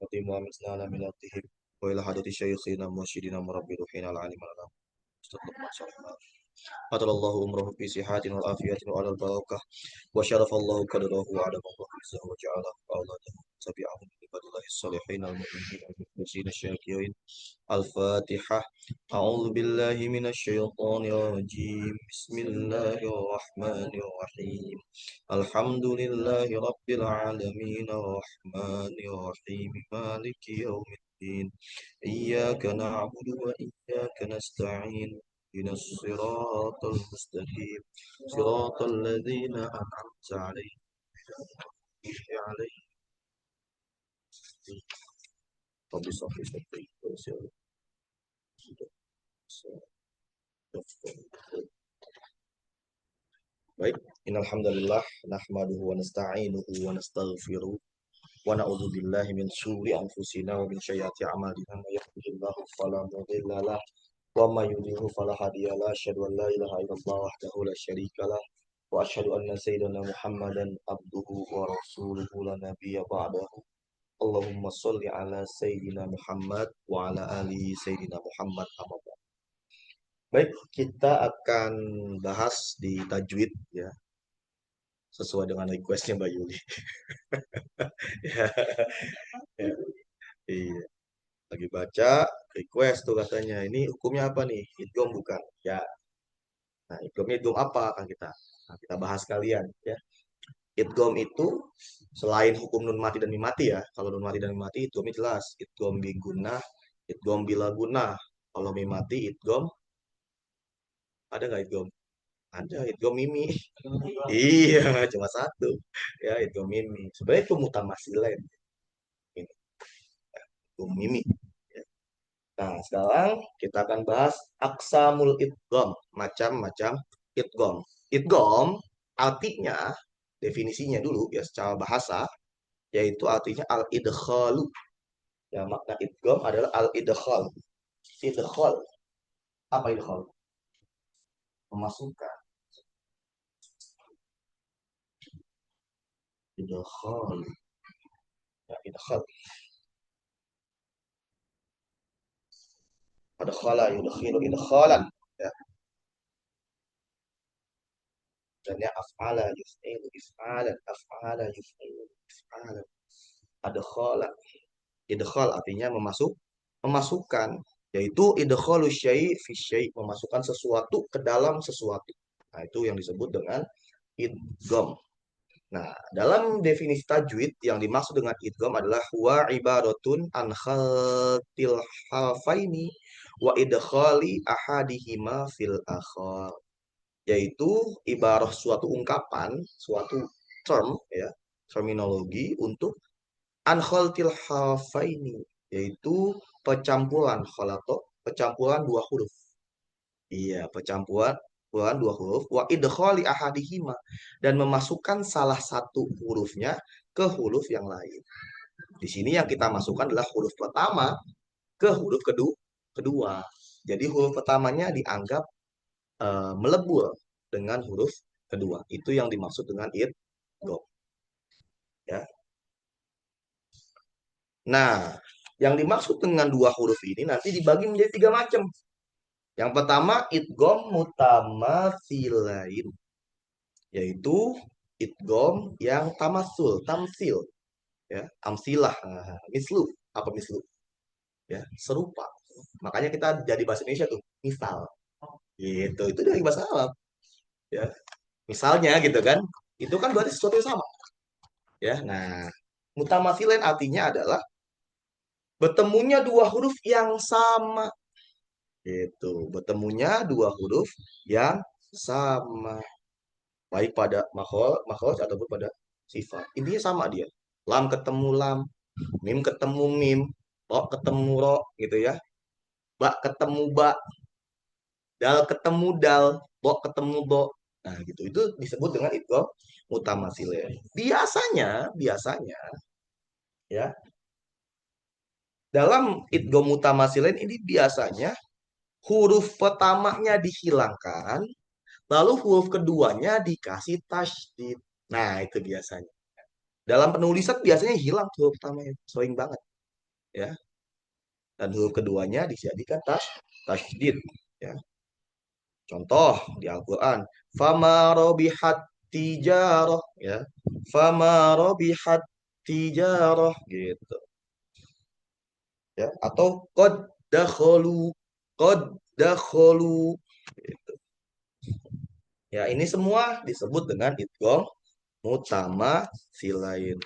وقدموا أمسنا من الطهب وإلى حضرة شيخنا مرشدنا مربي روحنا العالم لنا استطلق ما شاء الله. أطال الله عمره في صحة والعافية وعلى البركة وشرف الله قدره وعلم الله عزه وجعله أولاده تبعه من عباد الله الصالحين المؤمنين المخلصين الشاكرين. الفاتحة. أعوذ بالله من الشيطان الرجيم. بسم الله الرحمن الرحيم. الحمد لله رب العالمين الرحمن الرحيم مالك يوم الدين. إياك نعبد وإياك نستعين. إلى الصراط المستقيم صراط الذين أنعمت عليهم عليهم رب صل وسلم. Baik, innal hamdalillah nahmaduhu wa nasta'inuhu wa nastaghfiruh wa na'udzu billahi min syururi anfusina wa min sayyiati a'malina may yahdihillahu fala mudilla lahu wa may yudhlil fala hadiya lahu asyhadu an la ilaha illallah wahdahu la syarika lah wa asyhadu anna sayyidana Muhammadan abduhu wa rasuluhu la nabiyya ba'dahu. Allahumma sholli ala sayyidina Muhammad wa ala ali sayyidina Muhammad amma ba'd. Baik, kita akan bahas di tajwid ya, sesuai dengan requestnya Mbak Yuli. Ya, ya, iya. Lagi baca request tuh katanya. Ini hukumnya apa nih? Idgham bukan? Ya. Nah, idghamnya idgham apa kan kita? Nah, kita bahas kalian ya. Idgham itu selain hukum nun mati dan mim mati ya. Kalau nun mati dan mim mati idghamnya jelas. Idgham bi gunnah, idgham bila gunnah. Kalau mim mati idgham ada nggak idgham? Ada idgham mimi. Iya, cuma satu. Ya, idgham mimi. Sebenarnya itu mutamasilen. Ini idgham mimi. Nah, sekarang kita akan bahas aksamul idgham, macam-macam idgham. Idgham artinya, definisinya dulu ya secara bahasa, yaitu artinya al-idkhalu. Ya, makna idgham adalah al-idkhal. Idkhal. Apa idkhal? Memasukkan. Idkhal. Ya, idkhal. Adkhala yudkhilu idkhalan. Ya, dan ya af'ala yuf'ilu if'alan, af'ala yuf'ilu if'alan. Adkhala. Idkhal artinya memasukkan, yaitu idkhalu syai' fi syai', memasukkan sesuatu ke dalam sesuatu. Nah, itu yang disebut dengan idgham. Nah, dalam definisi tajwid yang dimaksud dengan idgham adalah huwa ibaratun an khaltil harfaini wa idkhali ahadihima fil akhar. Yaitu ibarat suatu ungkapan, suatu term ya, terminologi untuk Anholtil harfaini, yaitu pencampuran khalato, pencampuran dua huruf. Iya, pencampuran dua huruf wa idkhali ahadihima, dan memasukkan salah satu hurufnya ke huruf yang lain. Di sini yang kita masukkan adalah huruf pertama ke huruf kedua. Jadi huruf pertamanya dianggap melebur dengan huruf kedua. Itu yang dimaksud dengan idgham. Ya. Nah, yang dimaksud dengan dua huruf ini nanti dibagi menjadi tiga macam. Yang pertama, idgham mutamatsilain, yaitu idgham yang tamsil, ya, amsilah, mislu, apa mislu? Ya, serupa. Makanya kita jadi bahasa Indonesia tuh, misal. Gitu, itu dari bahasa Arab, ya. Misalnya gitu kan, itu kan berarti sesuatu yang sama, ya. Nah, mutamatsilain artinya adalah bertemunya dua huruf yang sama. Itu bertemunya dua huruf yang sama, baik pada makhraj ataupun pada sifat. Intinya sama dia. Lam ketemu lam, mim ketemu mim, ro ketemu ro gitu ya. Ba ketemu ba, dal ketemu dal, bo ketemu bo. Nah, gitu. Itu disebut dengan idgham mutamatsilain. Biasanya ya, dalam idgham mutamatsilain ini biasanya huruf pertamanya dihilangkan, lalu huruf keduanya dikasih tasydid. Nah, itu biasanya. Dalam penulisan biasanya hilang huruf pertamanya, sering banget ya. Dan huruf keduanya dijadikan tasydid ya. Contoh di Al-Qur'an, fama robihat tijarah ya. Fama robihat tijarah gitu ya. Atau qad dakhulu gitu. Ya, ini semua disebut dengan idgham mutama silain.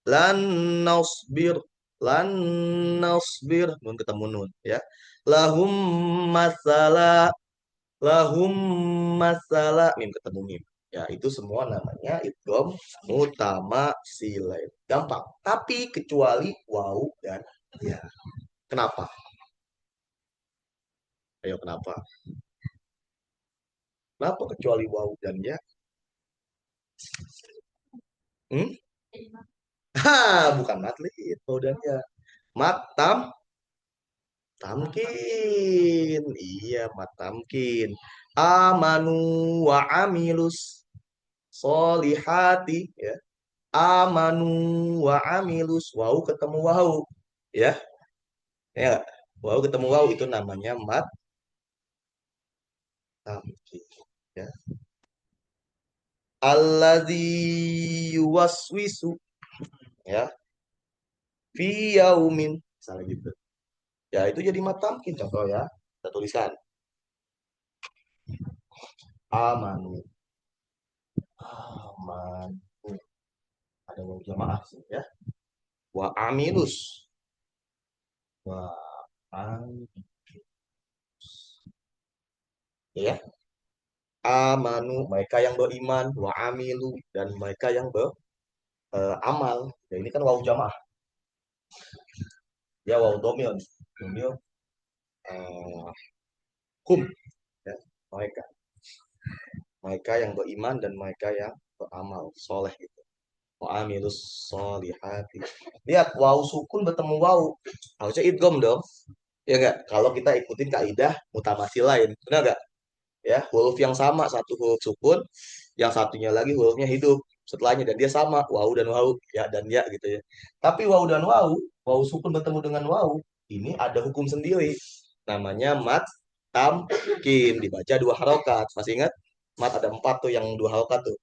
Lan nasbir, lan nasbir, nun ketemu nun ya. Lahum masala, lahum masala, mim ketemu mim. Ya, itu semua namanya idgham mutama silain. Gampang. Tapi kecuali waw dan ya. Kenapa? Ayo kenapa? Kenapa kecuali waw dan ya? Hmm? Ha, bukan matlit, waw dan ya. Matam tamkin. Iya, matamkin. Amanu wa amilus solihati ya. Amanu wa amilus wau ketemu wau ya. Ya, wau ketemu wau itu namanya mat tamkin ya. Alladzi yuwaswisu ya fi yaumin misalnya gitu. Ya, itu jadi mat tamkin contoh ya. Kita tuliskan amanu. Amanu. Ada wau jamaah sih ya. Wa amilus. Wa amilus. Ya, amanu mereka yang beriman, wa amilu dan mereka yang beramal. Ya, ini kan wawu jamaah. Ya, wawu domil. Domil eh, kum ya, mereka. Mereka yang beriman dan mereka yang beramal soleh gitu. Wa amilus solihati. Lihat wawu sukun bertemu wawu. Harusnya idgom dong. Ya enggak? Kalau kita ikutin kaidah mutamasil lain. Benar enggak? Ya, huruf yang sama, satu huruf sukun, yang satunya lagi hurufnya hidup setelahnya dan dia sama wau dan wau ya dan ya gitu ya. Tapi wau dan wau sukun bertemu dengan wau, ini ada hukum sendiri. Namanya mat tamkin dibaca dua harokat. Masih ingat? Mat ada empat tuh yang dua harokat tuh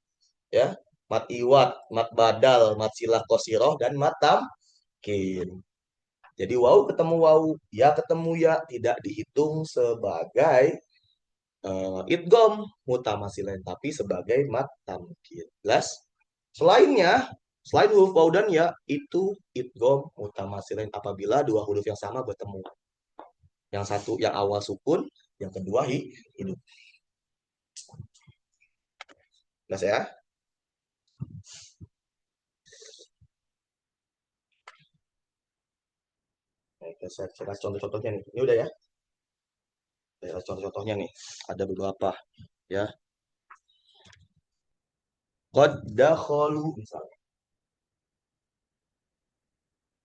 ya. Mat iwat, mat badal, mat silah kosiroh dan mat tamkin. Jadi wau ketemu wau, ya ketemu ya tidak dihitung sebagai idgom mutamasilain tapi sebagai mat tamkin. Jelas? Selainnya, selain huruf waw dan ya itu idgom mutamasilain apabila dua huruf yang sama bertemu. Yang satu yang awal sukun, yang kedua hidup. Jelas ya? Oke, saya kasih contoh-contohnya nih. Ini udah ya. Saya kasih contoh-contohnya nih. Ada beberapa ya. Qad dakholu misalnya.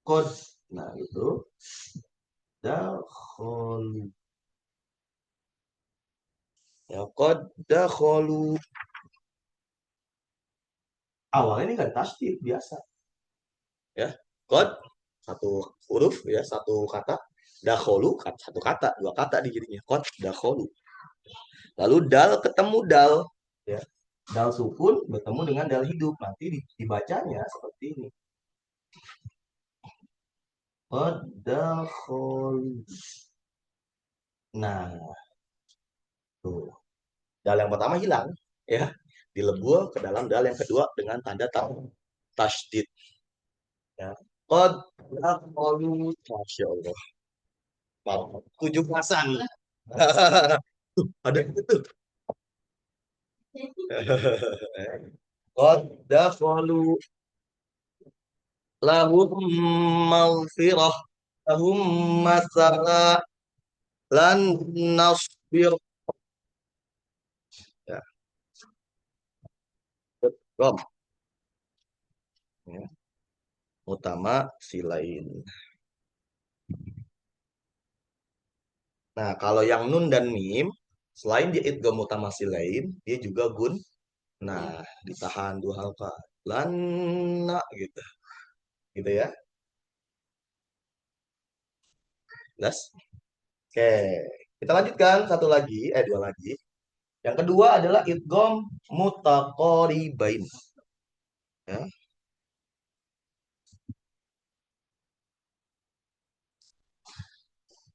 Qad. Nah, itu dakholu. Ya, qad dakholu. Awalnya ini kan tasdid biasa ya. Qad satu huruf ya, satu kata. Dakholu satu kata, dua kata di jadinya. Qad dakholu. Lalu dal ketemu dal ya. Dal sukun bertemu dengan dal hidup. Nanti dibacanya seperti ini. Qad dakholu. Nah, tuh. Dal yang pertama hilang ya. Dilebur ke dalam dal yang kedua dengan tanda tasdid ya. Qad dakholu. Masya Allah. Mau 17-an. Ada itu. Qad dakhalu lahum maghfirah lahum masala lan nasbir ya rom ya. Utama silain. Nah, kalau yang nun dan mim selain dia idgham utama silain, dia juga gun. Nah, ditahan dua harakat. lana gitu. Gitu ya. Jelas? Oke. Kita lanjutkan satu lagi, dua lagi. Yang kedua adalah idgham mutaqaribain. Ya.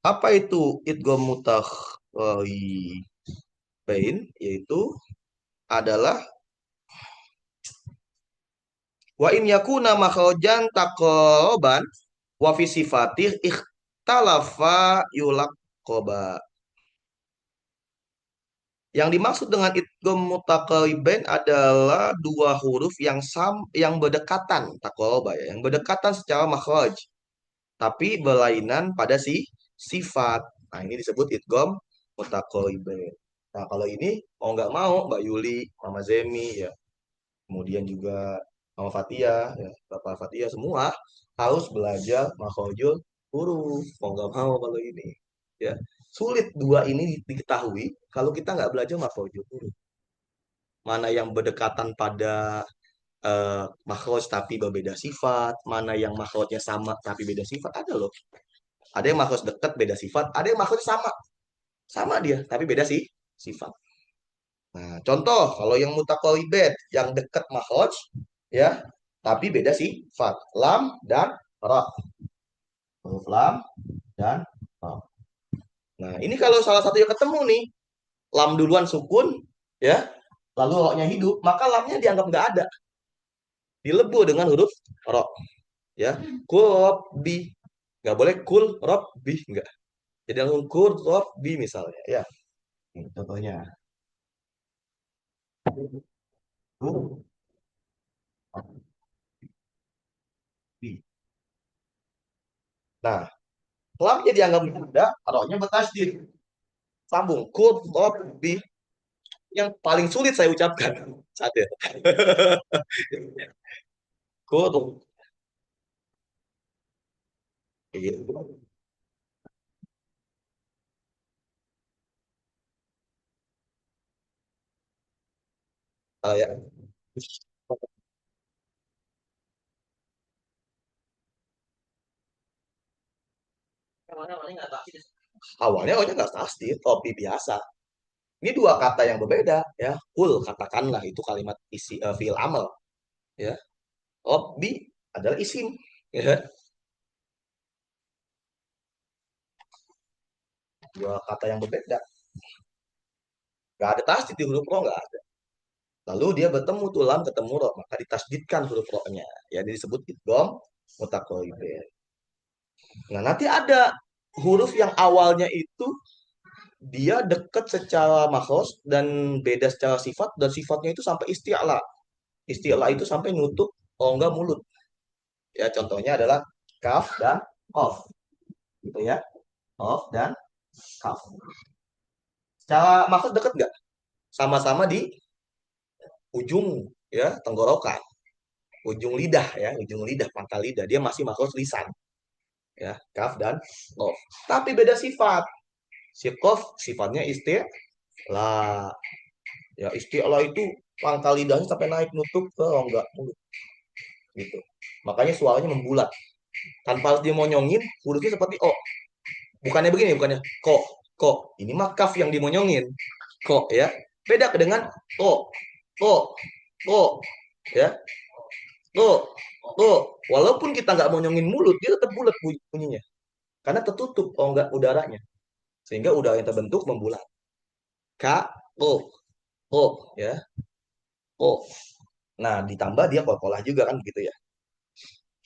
Apa itu idgham mutaqaribain? Yaitu adalah wa in yakuna makhrajan taqaroban wa fi sifatih ikhtalafa yulaqaba. Yang dimaksud dengan idgham mutaqaribain adalah dua huruf yang berdekatan taqaraba ya, yang berdekatan secara makhraj, tapi berlainan pada sifat. Nah, ini disebut idgham mutaqaribain. Nah, kalau ini mau nggak mau Mbak Yuli, Mama Zemi ya, kemudian juga Mama Fatia, ya, Bapak Fatia semua harus belajar makhrajul huruf. Mau nggak mau kalau ini. Ya, sulit dua ini diketahui kalau kita nggak belajar makhrajul huruf. Mana yang berdekatan pada makhraj tapi berbeda sifat, mana yang makhrajnya sama tapi beda sifat ada loh. Ada yang makhraj dekat beda sifat, ada yang makhraj sama, sama dia tapi beda sih sifat. Nah, contoh kalau yang mutaqaribet yang dekat makhraj ya, tapi beda sifat. Lam dan ra. Huruf lam dan ra. Nah, ini kalau salah satunya ketemu nih, lam duluan sukun ya, lalu ro-nya hidup, maka lamnya dianggap nggak ada. Dilebur dengan huruf ro ya. Kul bi. Nggak boleh kul rob bi, nggak. Jadi langsung kul rob bi misalnya ya. Ini contohnya. Kul rob bi. Nah, lamnya dianggap nggak ada, ro-nya bertasydid. Sambung kul rob bi, yang paling sulit saya ucapkan saat itu. Kul kayak gitu. Ya. Awalnya awalnya nggak pasti, topi biasa. Ini dua kata yang berbeda ya. Kul katakanlah itu kalimat isi fiil amal ya. Bi adalah isim ya. Dua kata yang berbeda. Gak ada tasdid di huruf ro, nggak ada. Lalu dia bertemu tuh lam ketemu ro, maka ditasdidkan huruf ro-nya. Ya disebut idgham mutaqaribin. Nah, nanti ada huruf yang awalnya itu dia dekat secara makhraj dan beda secara sifat, dan sifatnya itu sampai isti'la. Isti'la itu sampai nutup rongga mulut. Ya, contohnya adalah kaf dan qaf. Gitu ya. Qaf dan kaf. Secara makhraj dekat nggak? Sama-sama di ujung ya tenggorokan, ujung lidah ya, ujung lidah, pangkal lidah. Dia masih makhraj lisan ya, kaf dan qaf. Tapi beda sifat. Si qaf sifatnya isti'la. Ya, isti'la itu pangkal lidahnya sampai naik nutup ke rongga mulut gitu. Makanya suaranya membulat. Tanpa harus dia monyongin, hurufnya seperti O. Bukannya begini, bukannya kok, kok. Ini mah kaf yang dimonyongin. Kok ya. Beda dengan O, O, O ya. O, O. Walaupun kita nggak monyongin mulut, dia tetap bulat bunyinya. Karena tertutup rongga udaranya. Sehingga udara yang terbentuk membulat. K, O, O ya. O. Nah, ditambah dia kol-kolah juga kan begitu ya.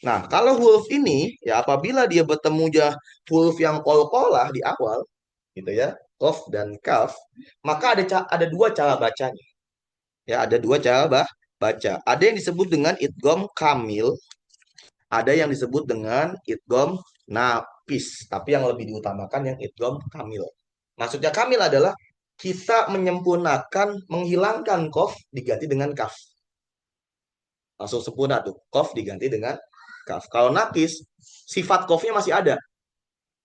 Nah, kalau huruf ini ya apabila dia bertemu huruf yang kol-kolah di awal gitu ya, kof dan kaf, maka ada dua cara bacanya. Ya, ada dua cara baca. Ada yang disebut dengan idgham kamil, ada yang disebut dengan idgham napis. Tapi yang lebih diutamakan yang idgham kamil. Maksudnya kamil adalah kita menyempurnakan, menghilangkan kof diganti dengan kaf. Langsung sempurna tuh. Kof diganti dengan kaf. Kalau napis, sifat kofnya masih ada.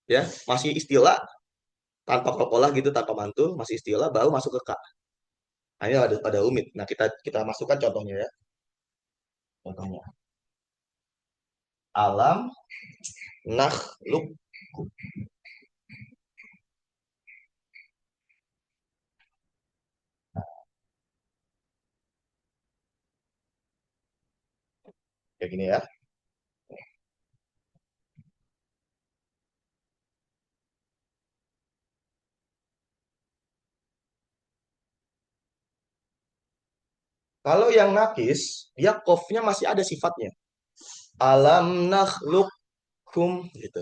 Ya, masih istilah tanpa kokolah gitu, tanpa mantul, masih istilah, baru masuk ke K. Nah, ini ada umit. Nah, kita masukkan contohnya ya. Contohnya, alam nakhluk, kayak gini ya. Kalau yang nakis, dia kofnya masih ada sifatnya. Alam nakhlukum gitu.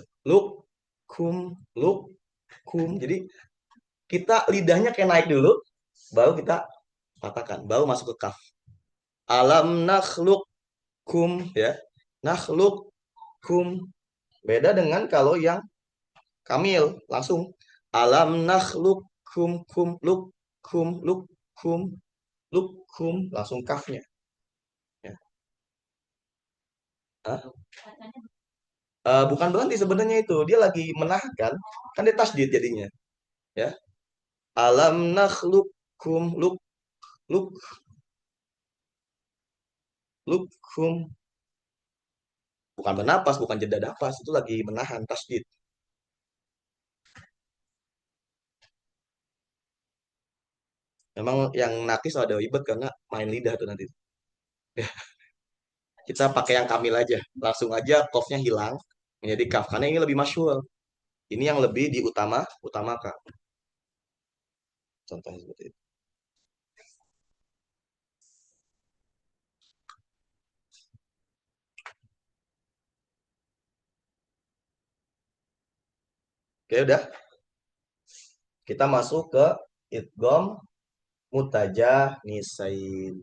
Kum, luk, kum. Jadi kita lidahnya kayak naik dulu, baru kita katakan, baru masuk ke kaf. Alam nakhlukum ya. Nakhlukum. Beda dengan kalau yang kamil langsung alam nakhlukum kum lukum langsung kafnya ya. Hah? Bukan berhenti sebenarnya itu dia lagi menahan kan dia tasdid jadinya ya alam nakhlukum luk lukum bukan bernapas bukan jeda napas itu lagi menahan tasdid. Memang yang nakis ada ribet karena main lidah tuh nanti kita pakai yang kamil aja langsung aja kofnya hilang menjadi kaf karena ini lebih masyhur ini yang lebih utamakan contohnya seperti itu. Oke udah kita masuk ke idgham mutajanisain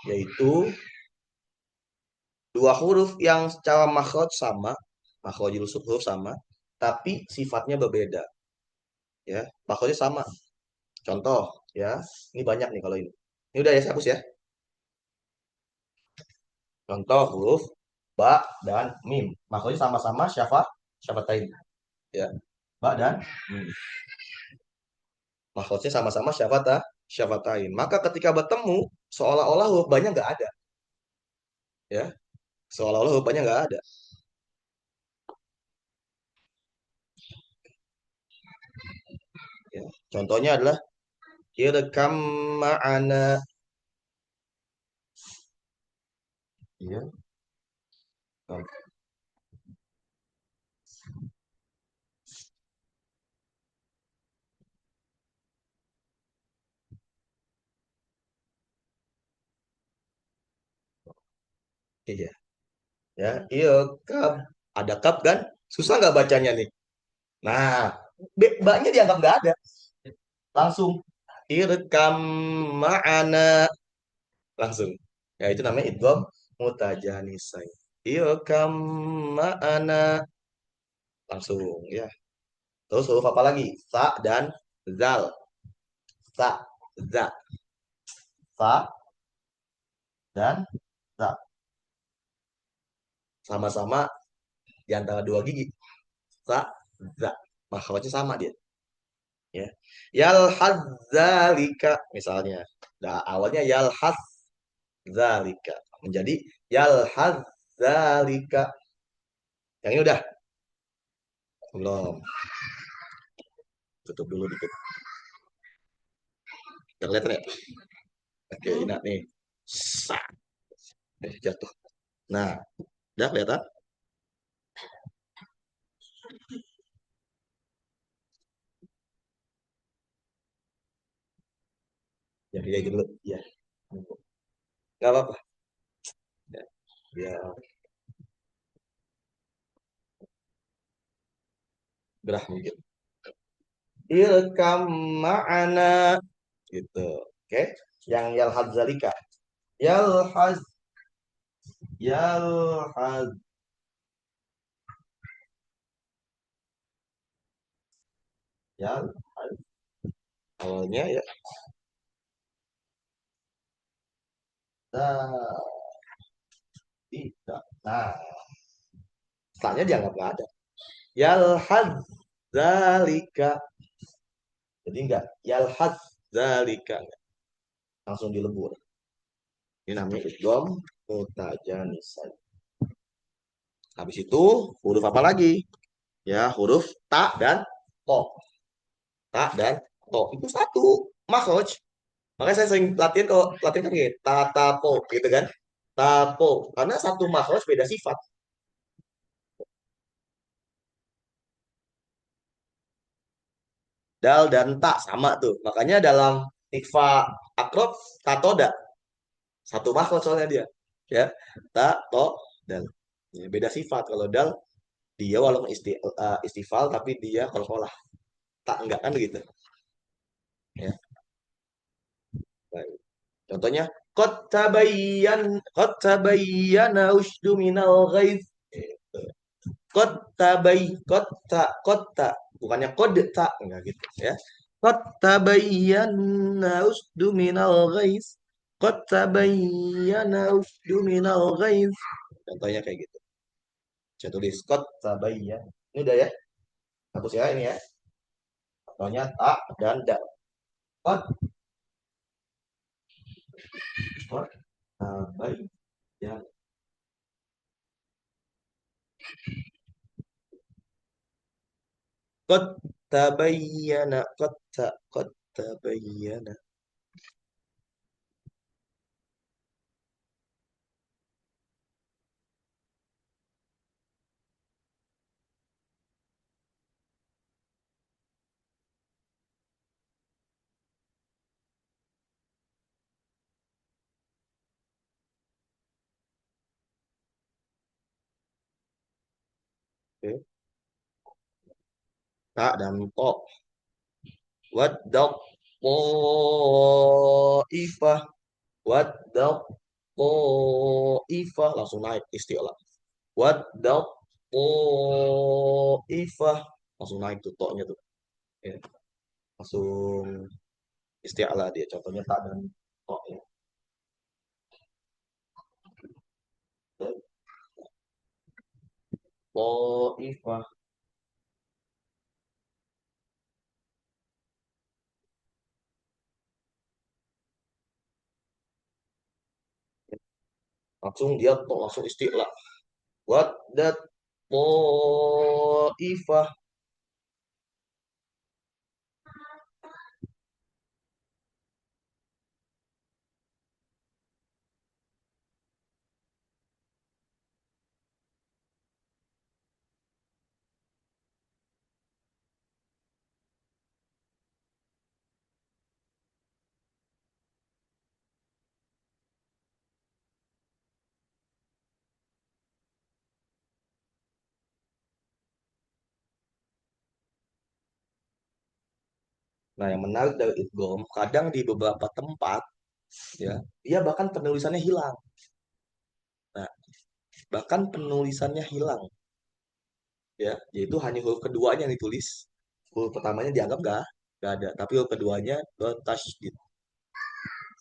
yaitu dua huruf yang secara makhraj sama, makhrajul huruf sama, tapi sifatnya berbeda ya. Makhrajnya sama. Contoh ya, ini banyak nih kalau ini. Ini udah ya saya hapus ya. Contoh huruf ba dan mim. Makhrajnya sama-sama syafatain ya. Ba dan mim. Makhrajnya sama-sama syafatain. Maka ketika bertemu seolah-olah huruf banyak nggak ada ya. Seolah-olah huruf banyak nggak ada. Ya. Contohnya adalah irkam ma'ana. Iya. Iya. Ya, iya kap. Ada kap kan? Susah nggak bacanya nih? Nah, baknya dianggap nggak ada. Langsung irkam ma'ana langsung. Ya itu namanya idgham mutajanisai. Irkam ma'ana langsung ya. Terus huruf apa lagi? Sa dan zal. Sa, za, sa dan za. Sama-sama di antara dua gigi. Sa, za. Makhrajnya sama dia. Ya. Yalhaz zalika misalnya. Nah, awalnya yalhaz zalika menjadi yalhaz zalika. Yang ini udah belum. Tutup dulu dikit. Udah kelihatan ya? Oke, ini nih. Sa. Jatuh. Nah, udah kelihatan? Ya, ya dulu. Ya. Nggak apa-apa. Ya, ya gerah mungkin. Ilkam ma'ana gitu. Oke. Yang yalhaz zalika. Yalhaz yalhaz yal awalnya ya. Nah, tidak. Nah, setelahnya dianggap nggak ada. Yalhad zalika. Jadi enggak. Yalhad zalika. Enggak. Langsung dilebur. Ini namanya idgham mutajanisan. Habis itu huruf apa lagi? Ya, huruf ta dan to. Ta dan to itu satu makhraj. Makanya saya sering latihan kalau latihan kan gini, ta ta po gitu kan. Tapo karena satu makhraj beda sifat. Dal dan ta sama tuh. Makanya dalam ikfa akrob tatoda satu makhraj soalnya dia. Ya, ta to dal. Ya, beda sifat kalau dal dia walaupun istifal tapi dia kalau tak enggak kan gitu. Ya. Baik. Contohnya qad tabayyana ushdu minal ghaiz. Qad ta bukannya qad ta enggak gitu ya. Qad tabayyana ushdu minal ghaiz. Qad tabayyana ushdu minal ghaiz. Contohnya kayak gitu. Saya tulis qad tabayyana. Ini udah ya. Hapus ya ini ya. Contohnya ta dan da. Qad tabayyana. Qad tabayyana qad tabayyana. Oke. Ta dan to. Waddaq ifah. Waddaq ifah langsung naik istilah. Waddaq ifah langsung naik tuh toknya tuh. Ya. Langsung istilah dia. Contohnya ta dan to ya. Ifah langsung dia to langsung istilah. Waddat ifah. Nah, yang menarik dari idgham, kadang di beberapa tempat ya, dia bahkan penulisannya hilang. Nah, bahkan penulisannya hilang ya, yaitu hanya huruf keduanya yang ditulis. Huruf pertamanya dianggap nggak ada, tapi huruf keduanya bertasydid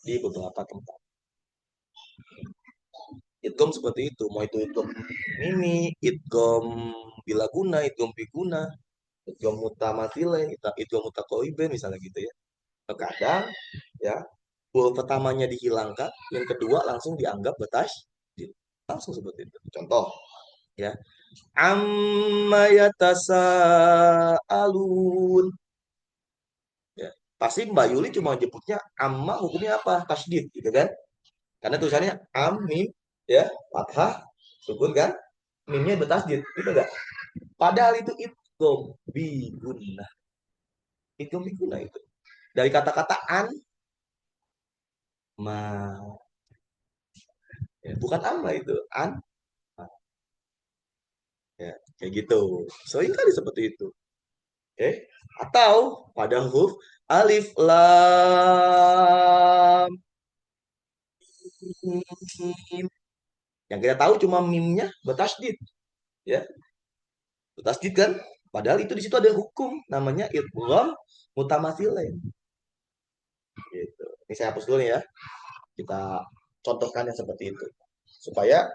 di beberapa tempat. Idgham seperti itu, mau itu idgham mimi, idgham bila guna, idgham biguna, idgham mutamatsilain, idgham mutaqaribain misalnya gitu ya. Terkadang ya huruf pertamanya dihilangkan, yang kedua langsung dianggap bertasydid. Langsung seperti itu. Contoh ya. Amma yatasaalun. Ya. Pasti Mbak Yuli cuma nyebutnya amma hukumnya apa? Tasydid gitu kan? Karena tulisannya amin ya, fathah, sukun kan? Mimnya bertasydid, gitu enggak? Padahal itu idgham bigunnah. Idgham bigunnah itu. Dari kata-kata an ma ya, bukan amma itu, an ya, kayak gitu. Sering kali seperti itu. Oke. Atau pada huruf alif lam mim. Yang kita tahu cuma mimnya bertasydid, ya. Bertasydid kan? Padahal itu di situ ada hukum namanya idgham mutamatsilain. Gitu. Ini saya hapus dulu nih ya. Kita contohkan yang seperti itu. Supaya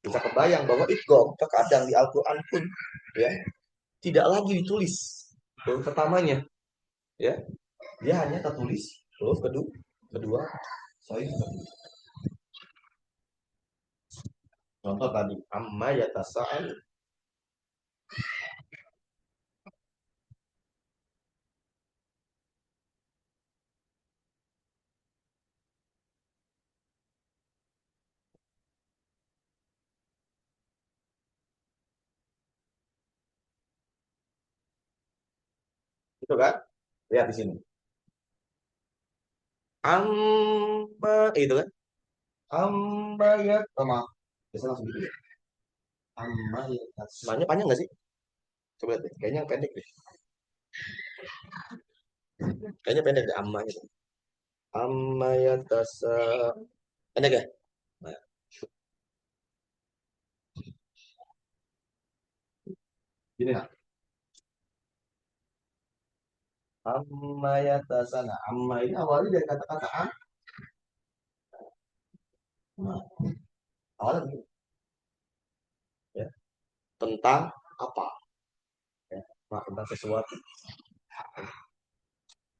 bisa kebayang bahwa idgham terkadang di Al-Qur'an pun ya tidak lagi ditulis huruf pertamanya, ya. Dia hanya tertulis huruf kedua, sorry, Contoh tadi, amma yatasa'al. Itu kan? Lihat di sini. Amma itu kan? Amma yat, oh, maaf. Biasa langsung gitu ya. Amma yatas. Namanya panjang nggak sih? Coba lihat deh. Kayaknya pendek deh. Kayaknya pendek deh amma gitu. Amma yatasa. Pendek ya? Nah, gini nah. Amma yatasana. Amma ini awalnya dari kata-kata amma. Awalnya begini, ya. Tentang apa? Ya. Nah, tentang sesuatu.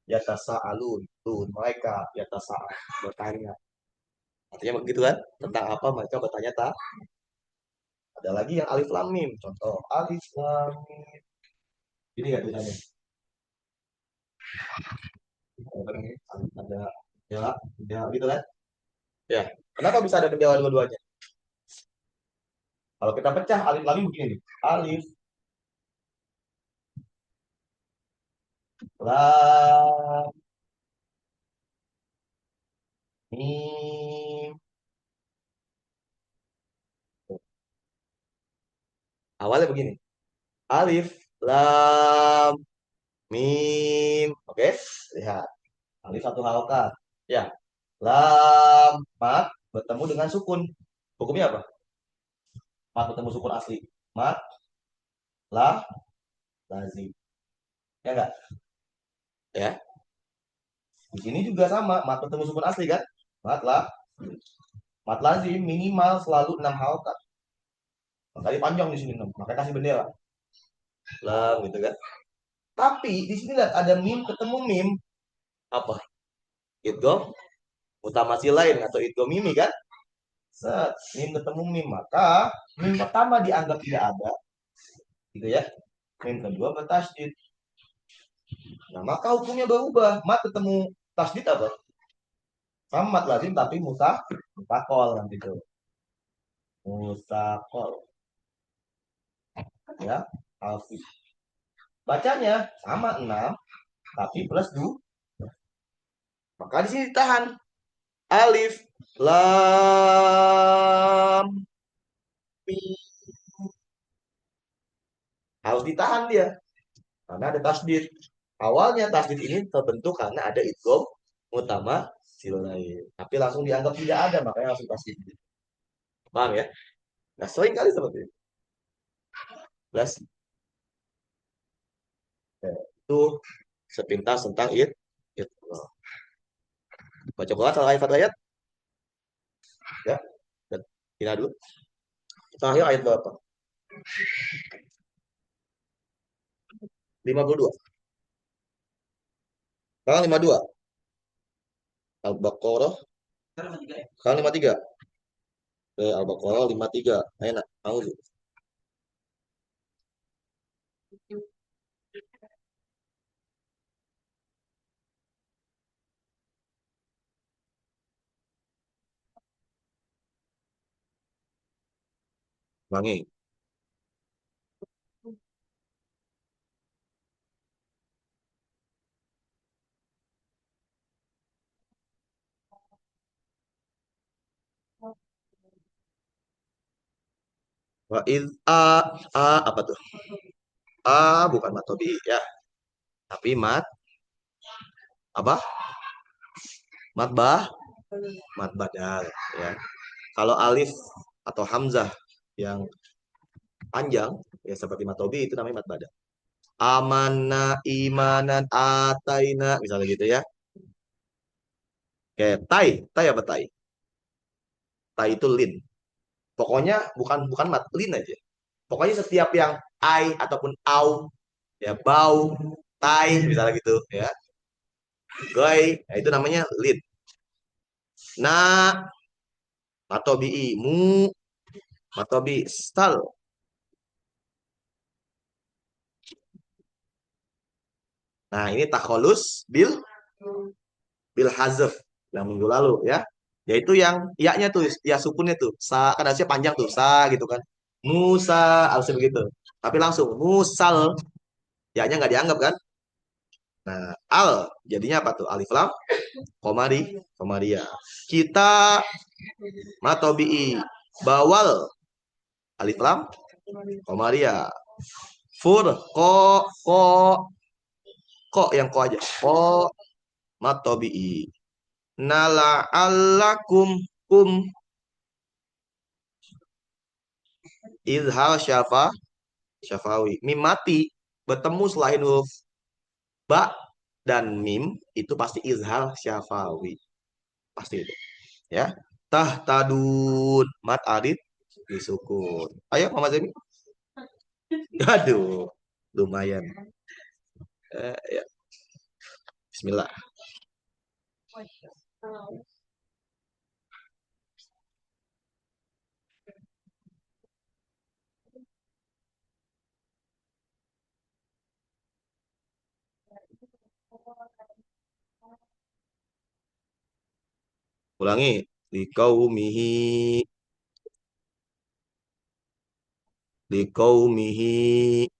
Yatasa alun. Tuh, mereka yatasa bertanya. Artinya begitu kan? Tentang apa mereka bertanya tak? Ada lagi yang alif lam mim. Contoh, alif lam mim. Ini nggak tulisannya? Ada jendela, jendela gitu kan? Ya. Kenapa bisa ada jendela dua-duanya? Kalau kita pecah alif lam mim begini nih. Alif lam mim. Awalnya begini. Alif lam mim. Oke, lihat. Alif satu harokat. Ya. Lam mat bertemu dengan sukun. Hukumnya apa? Mat bertemu sukun asli. Mat lah lazim. Ya enggak? Ya. Di sini juga sama, mat bertemu sukun asli kan? Mat lah, mat lazim minimal selalu 6 harokat. Makanya panjang di sini 6. Makanya kasih bendera. Lam gitu kan. Tapi di sini lihat ada mim ketemu mim apa? Idgham lain atau idgham mimi kan? Set, mim ketemu mim maka mim pertama dianggap tidak ada, gitu ya. Mim kedua bertasydid. Nah, maka hukumnya berubah. Mat ketemu tasydid apa? Sama mat lazim tapi mutakol nanti tuh. Mutakol ya. Alfi. Bacanya sama 6 tapi plus 2. Maka di sini ditahan. Alif lam mim. Harus ditahan dia karena ada tasdid. Awalnya tasdid ini terbentuk karena ada idgham utama silain. Tapi langsung dianggap tidak ada makanya langsung tasdid. Paham ya? Nah, sering kali seperti itu. Plus itu sepintas tentang it. Baca Quran salah ayat ya. Dan tidak dulu. Terakhir ayat berapa? 52. Sekarang 52. Al-Baqarah. Sekarang 53. Al-Baqarah 53. Enak. Mau tuh. Wangi. Wa id a apa tuh? Bukan matobi ya, tapi apa? Matbah, mat badal ya. Kalau alif atau hamzah yang panjang ya seperti matobi itu namanya mat badal. Amana, imanan, ataina misalnya gitu ya. Kayak tai apa tai? Tai itu lin. Pokoknya bukan bukan mat lin aja. Pokoknya setiap yang ai ataupun au ya bau, tai misalnya gitu ya. Goi, ya itu namanya lin. Na atau bi mu Matobi stal. Nah, ini takholus bil hazf yang minggu lalu ya. Yaitu yang ya-nya tuh, ya sukunnya tuh. Sa kan harusnya panjang tuh, sa gitu kan. Musa harusnya begitu. Tapi langsung musal, ya-nya nggak dianggap kan? Nah, al jadinya apa tuh? Alif lam komaria. Kita matobi'i bawal alif lam komaria. Fur ko yang ko aja. Ko matobi'i. Nala alakum kum izhal syafawi. Mim mati bertemu selain huruf ba dan mim itu pasti izhal syafawi. Pasti itu. Ya. Tadun mat adit disukun. Ayo Mama Zemi. Aduh, lumayan. Ya. Bismillah. Ulangi. Likaumihi likaumihi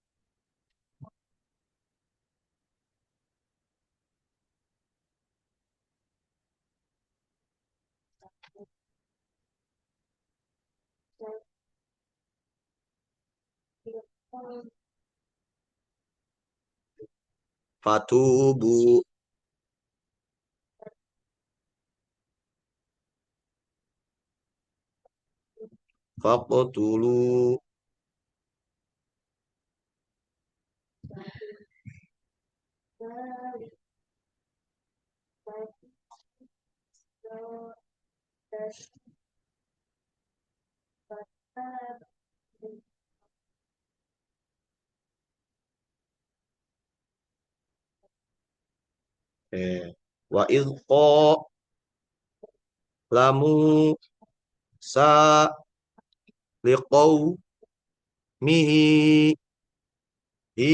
fatubu faqtulu wa idqa lamu sa liqau mihi hi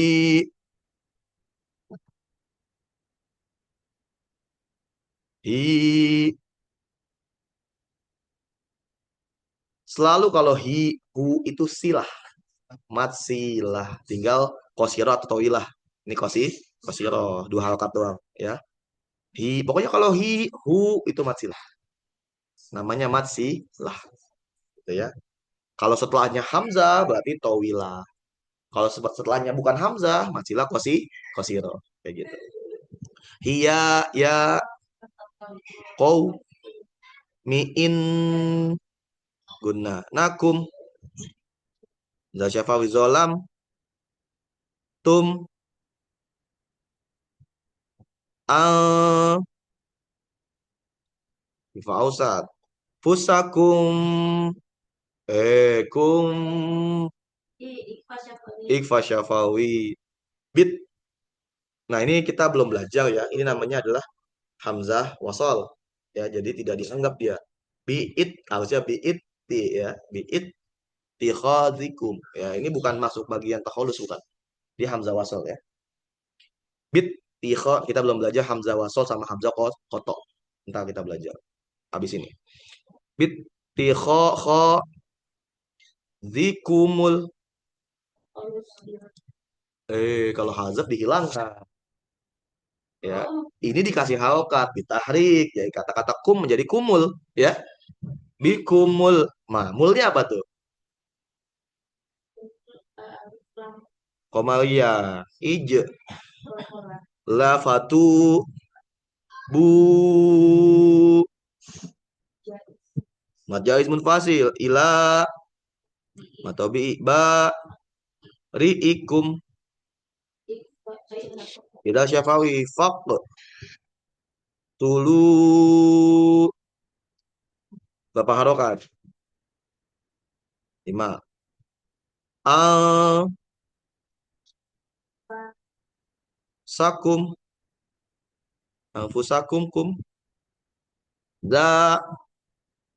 hi selalu kalau hu itu silah mat silah tinggal kosiro atau toilah ini kosiro dua halakat doang ya pokoknya kalau hu itu mat silah namanya mat silah gitu ya kalau setelahnya hamzah berarti towilah kalau setelahnya bukan hamzah mat silah kosiro kayak gitu hiya ya kau miin guna nakum za syafawi zolam tum al fausat fusakum kum ikfa syafawi bit. Nah, ini kita belum belajar ya. Ini namanya adalah hamzah wasol. Ya, jadi tidak dianggap dia. Biit harusnya biit ya. Biit tikhadikum. Ya, ini bukan masuk bagian taholus bukan. Dia hamzah wasol ya. Bit kita belum belajar hamzah wasol sama hamzah koto. Ntar kita belajar habis ini. Bit tikho zikumul. Kalau hazaf dihilangkan. Ya, ini dikasih harokat, ditahrik, jadi kata-kata kum menjadi kumul, ya, bikumul. Mulnya apa tuh? Komaria, ije, lafatu, bu, majais munfasil, ila, matobi, ba, riikum, tidak syafawi, fak, tulu, berapa harokat? 5. Al, sakum, anfusakum, kum, da,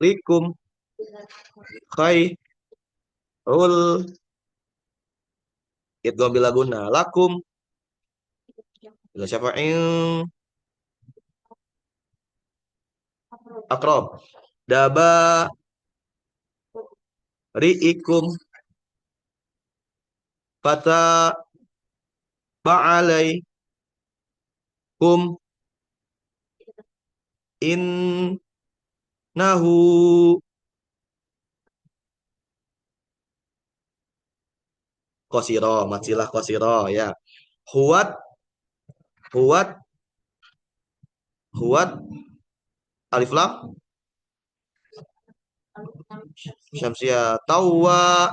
likum, khai, ul idgham bila guna lakum ila syafa'in akrob daba ri'ikum fata ba'alaikum innahu kosiro matsilah kosiro ya huwat huwat huwat alif lam syamsia tawa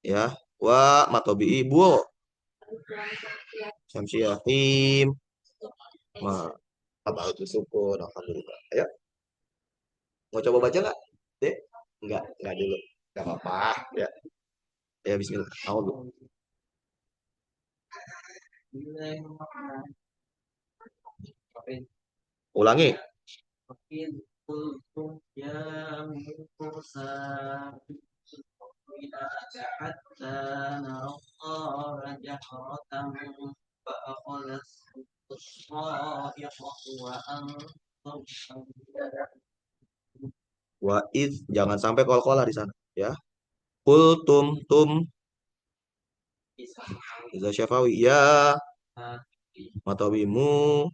ya wa matobi ibu syamsia him ma apa itu syukur alhamdulillah ya mau coba baca nggak deh nggak dulu nggak apa-apa ya ya bismillah awal ulangi wa id jangan sampai kol-kolah di sana ya kul tum iza syafawi ya matawimu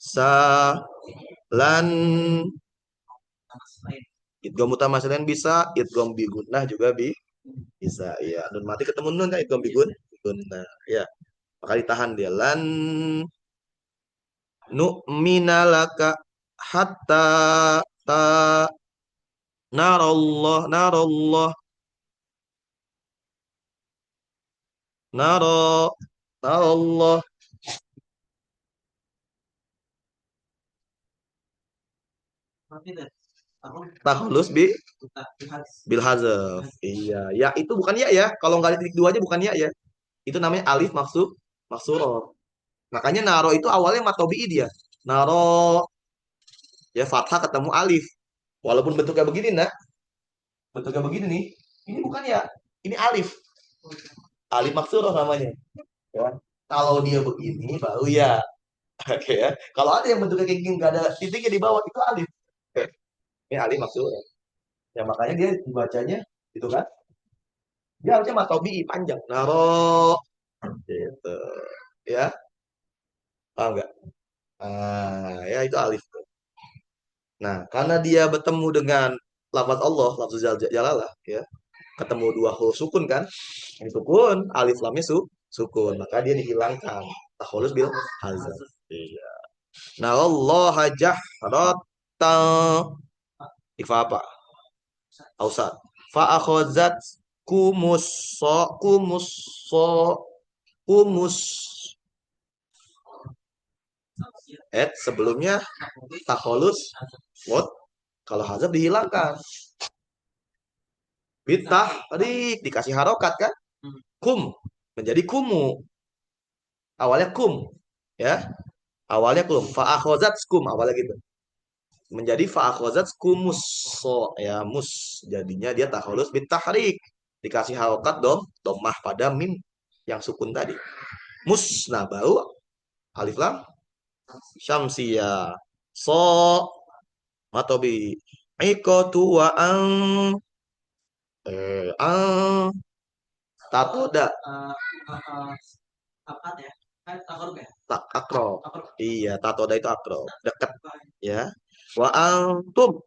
sa lan idgham mutamatsilan bisa idgham bigunah juga bisa ya nun mati ketemu nun kan idgham bigunah ya maka ditahan dia lan nu'mina laka hatta ta narallah naro narallah takhallus bil hazaf iya ya itu bukan ya ya kalau nggak ada titik dua aja bukan ya ya itu namanya alif maksuro makanya naro itu awalnya matobi dia naro ya fathah ketemu alif walaupun bentuknya begini nak bentuknya begini nih ini bukan ya ini alif alif maksuro namanya ya kalau dia begini baru ya oke ya kalau ada yang bentuknya kayak gini nggak ada titiknya di bawah itu alif. Oke. Ini alif maksuro ya makanya dia dibacanya itu kan dia harusnya matobi panjang naro gitu ya paham nggak ya itu alif. Nah, karena dia bertemu dengan lafaz Allah, lafaz jalalah, ya, ketemu dua huruf sukun kan? Yang sukun, alif lamnya sukun, maka dia dihilangkan. Takhallus bil hazaf. Iya. Nah, Allah jahratan ikhfa apa? Ausat. Fa akhazat kumus kumus kumus sebelumnya takhallus mod kalau hazaf dihilangkan. Bitah tadi dikasih harokat kan? Kum menjadi kumu. Awalnya kum ya. Awalnya kum. Fa'akhozat kum awalnya gitu. Menjadi fa'akhozat kumus so ya mus. Jadinya dia takhalus bitahrik. Dikasih harokat domah pada mim yang sukun tadi. Mus nah baru alif lam syamsia so matobi ikotu wa ang tatoda tak akro iya tatoda itu akro dekat ya wa antum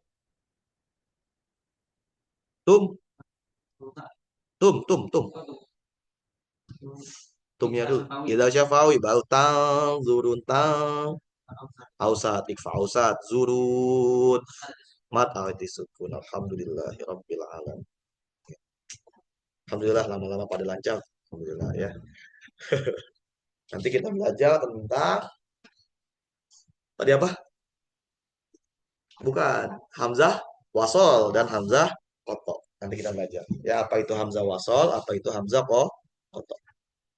tum tum tumnya dulu ida syafawi baru tang zurun tang ausat ikfa ausat zurun mat awati sukun alhamdulillahi rabbil alamin alhamdulillah lama-lama pada lancar alhamdulillah ya nanti kita belajar tentang tadi apa bukan hamzah wasol dan hamzah kotok nanti kita belajar ya apa itu hamzah wasol apa itu hamzah kotok